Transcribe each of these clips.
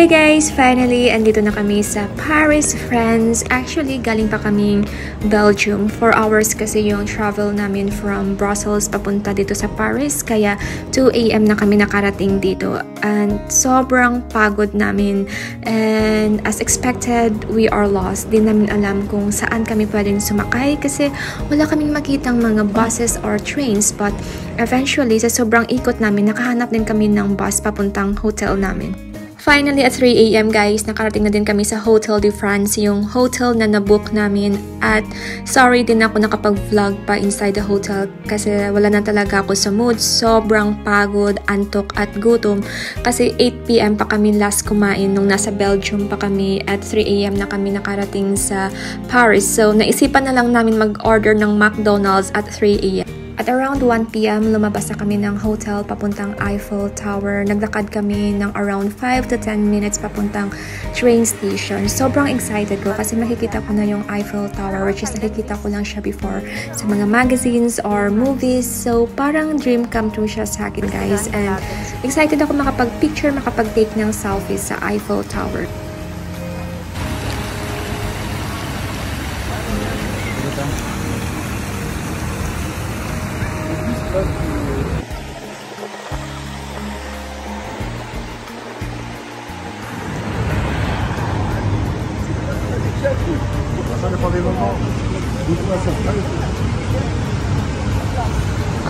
Okay guys, finally, andito na kami sa Paris, France. Actually, galing pa kaming Belgium. 4 hours kasi yung travel namin from Brussels papunta dito sa Paris. Kaya 2 AM na kami nakarating dito. And sobrang pagod namin. And as expected, we are lost. Di namin alam kung saan kami pwedeng sumakay kasi wala kaming makitang mga buses or trains. But eventually, sa sobrang ikot namin, nakahanap din kami ng bus papuntang hotel namin. Finally, at 3 AM guys, nakarating na din kami sa Hotel de France, yung hotel na nabook namin. At sorry din ako nakapag-vlog pa inside the hotel kasi wala na talaga ako sa mood. Sobrang pagod, antok at gutom kasi 8 PM pa kami last kumain nung nasa Belgium pa kami at 3 AM na kami nakarating sa Paris. So naisipan na lang namin mag-order ng McDonald's at 3 AM. At around 1 PM, lumabas na kami ng hotel papuntang Eiffel Tower. Naglakad kami ng around 5 to 10 minutes papuntang train station. Sobrang excited ko kasi makikita ko na yung Eiffel Tower, which is nakikita ko lang siya before sa mga magazines or movies. So parang dream come true siya sa akin guys. And excited ako makapag-picture, makapag-take ng selfie sa Eiffel Tower.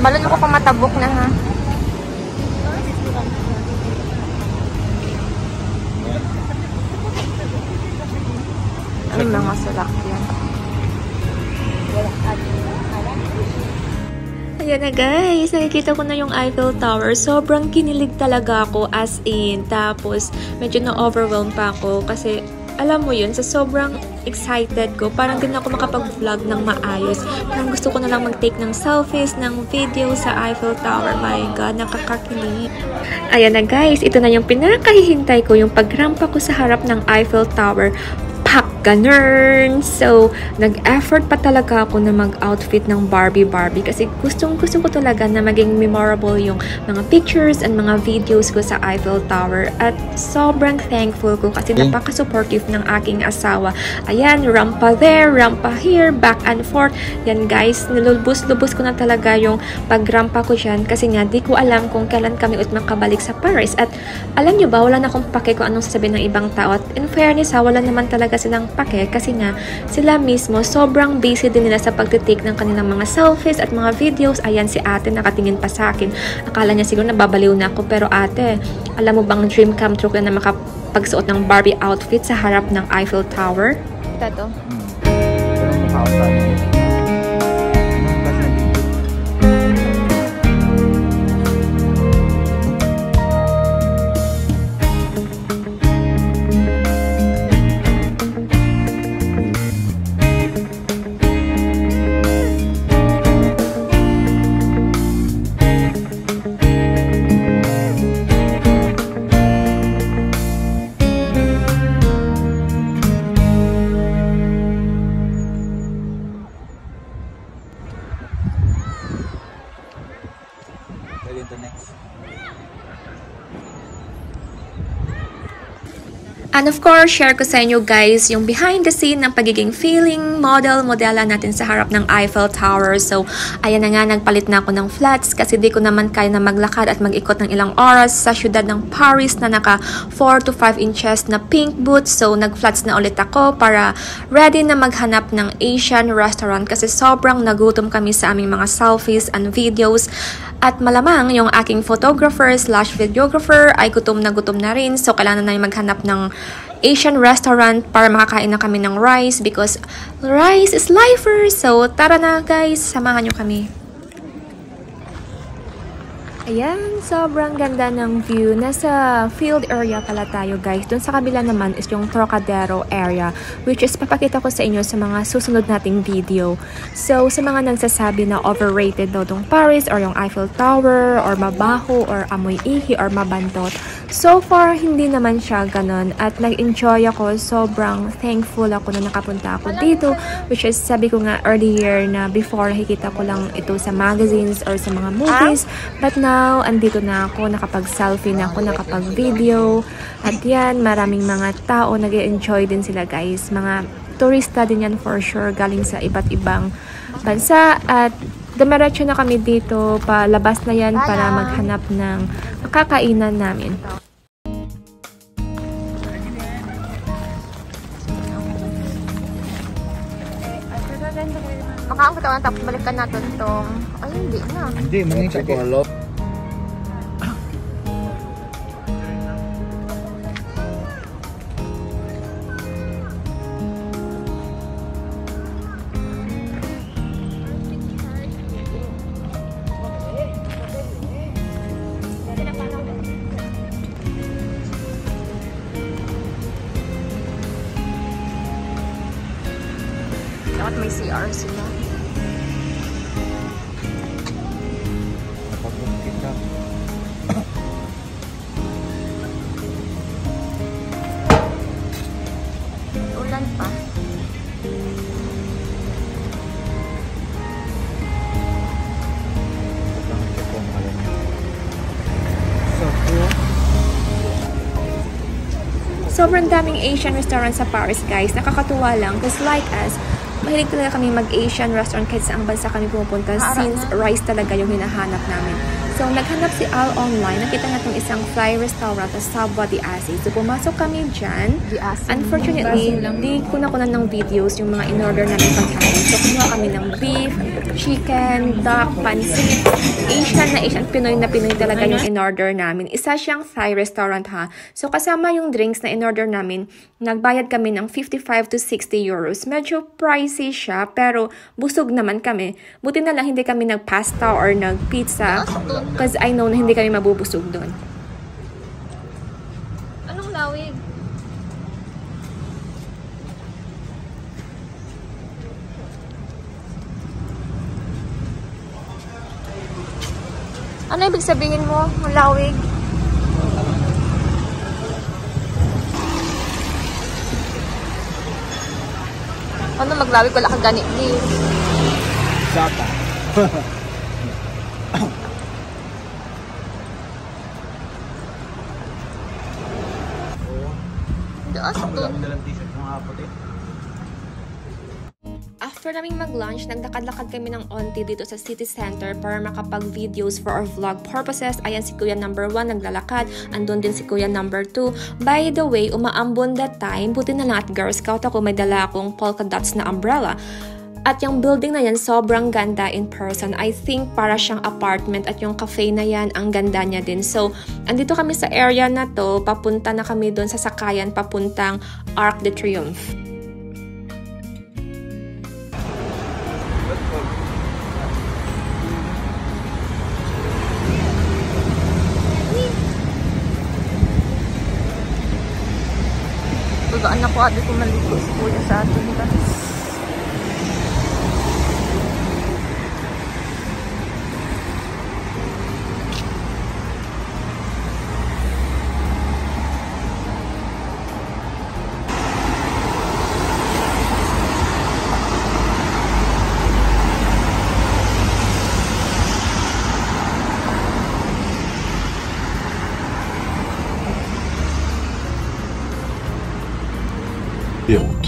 Balon ako kung matabok na ha. Ay, mga salakyan. Ayan na guys, nakikita ko na yung Eiffel Tower. Sobrang kinilig talaga ako as in. Tapos medyo na-overwhelm pa ako kasi alam mo yun, sa sobrang excited ko, parang din ako makapag-vlog ng maayos. Parang gusto ko na lang mag-take ng selfies, ng video sa Eiffel Tower. My God, nakakakilig. Ayan na guys, ito na yung pinakahihintay ko, yung pagrampa ko sa harap ng Eiffel Tower. Pak! Ganun! So, nag-effort pa talaga ako na mag-outfit ng Barbie kasi gusto ko talaga na maging memorable yung mga pictures and mga videos ko sa Eiffel Tower. At sobrang thankful ko kasi napaka-supportive ng aking asawa. Ayan, rampa there, rampa here, back and forth. Yan guys, nilubos-lubos ko na talaga yung pagrampa ko dyan kasi nga di ko alam kung kailan kami ulit makabalik sa Paris. At alam nyo ba, wala na akong pake kung anong sasabihin ng ibang tao. At in fairness ha, wala naman talaga silang pake kasi nga sila mismo sobrang busy din nila sa pagtitake ng kanilang mga selfies at mga videos. Ayan si ate nakatingin pa sa akin. Akala niya siguro nababaliw na ako, pero ate, alam mo bang dream come true ko na makapagsuot ng Barbie outfit sa harap ng Eiffel Tower? Ito. And of course, share ko sa inyo guys yung behind the scene ng pagiging feeling modela natin sa harap ng Eiffel Tower. So, ayan na nga, nagpalit na ako ng flats kasi di ko naman kaya na maglakad at mag-ikot ng ilang oras sa syudad ng Paris na naka 4 to 5 inches na pink boots. So, nag-flats na ulit ako para ready na maghanap ng Asian restaurant kasi sobrang nagutom kami sa aming mga selfies and videos. At malamang yung aking photographer slash videographer ay gutom na rin. So, kailangan na maghanap ng Asian restaurant para makakain na kami ng rice because rice is lifer. So, tara na guys, samahan nyo kami. Ayan, sobrang ganda ng view. Nasa field area pala tayo guys. Doon sa kabila naman is yung Trocadero area, which is papakita ko sa inyo sa mga susunod nating video. So, sa mga nagsasabi na overrated daw tong Paris or yung Eiffel Tower or mabaho or amoy ihi or mabantot. So far, hindi naman siya ganon at nag-enjoy ako. Sobrang thankful ako na nakapunta ako dito, which is sabi ko nga earlier na before nakikita ko lang ito sa magazines or sa mga movies, but now andito na ako, nakapag-selfie na ako, nakapag-video, at yan, maraming mga tao nag-enjoy din sila guys. Mga turista din yan for sure, galing sa iba't ibang bansa, at dumiretso na kami dito, palabas na yan para maghanap ng kakainan namin. Makaang katawan tapos balikan natin tong... Ay, hindi na. Hindi, mangingat ko. Dapat may CR sila. Ulan pa. Sobrang daming Asian restaurant sa Paris guys. Nakakatuwa lang because like us, mahilig talaga kami mag-Asian restaurant kahit saang bansa kami pumupunta since rice talaga yung hinahanap namin. So, naghanap si Al online. Nakita natin isang Thai restaurant sa Sabwa di Asi. So, pumasok kami dyan. Unfortunately, hindi ko nakunan ng videos yung mga in-order namin pagkain. So, kumuha kami ng beef, chicken, duck, pansit. Asian na Asian, Pinoy na Pinoy talaga yung in-order namin. Isa siyang Thai restaurant ha. So, kasama yung drinks na in-order namin, nagbayad kami ng 55 to 60 euros. Medyo pricey siya, pero busog naman kami. Buti na lang hindi kami nag-pasta or nag-pizza. Because I know na hindi kami mabubusog doon. Anong lawig? Ano ibig sabihin mo? Ang lawig? Ano maglawig? Wala kang ganit din. Sapa. After naming mag-lunch, nagdakad-lakad kami ng onti dito sa city center para makapag-videos for our vlog purposes. Ayan si Kuya number 1 naglalakad. Andun din si Kuya number 2. By the way, umaambon that time. Buti na lang at Girl Scout ako may dala akong polka dots na umbrella. At yung building na yan, sobrang ganda in person. I think para siyang apartment at yung cafe na yan, ang ganda niya din. So, andito kami sa area na to. Papunta na kami doon sa sakayan, papuntang Arc de Triomphe. Bagaan ako, adi ko maligo si Kuya sa atin guys. Built.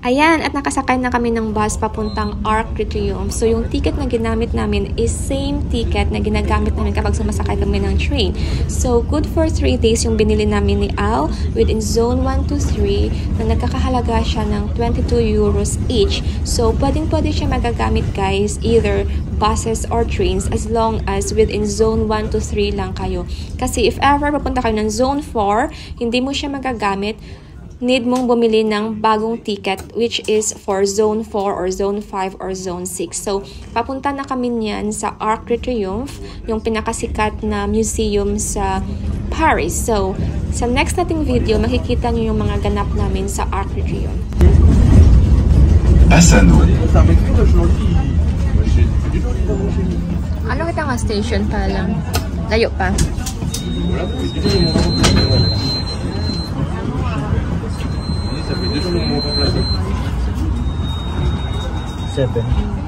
Ayan, at nakasakay na kami ng bus papuntang Arc de Triomphe. So, yung ticket na ginamit namin is same ticket na ginagamit namin kapag sumasakay kami ng train. So, good for 3 days yung binili namin ni Al within zone 1 to 3 na nagkakahalaga siya ng 22 euros each. So, pwedeng-pwede siya magagamit guys, either buses or trains as long as within zone 1 to 3 lang kayo. Kasi if ever papunta kayo ng zone 4, hindi mo siya magagamit, need mong bumili ng bagong ticket which is for zone 4 or zone 5 or zone 6. So, papunta na kami niyan sa Arc de Triomphe, yung pinakasikat na museum sa Paris. So, sa next nating video, makikita nyo yung mga ganap namin sa Arc de Triomphe. Asano. Ano kita nga station pa lang? Layo pa. Seven.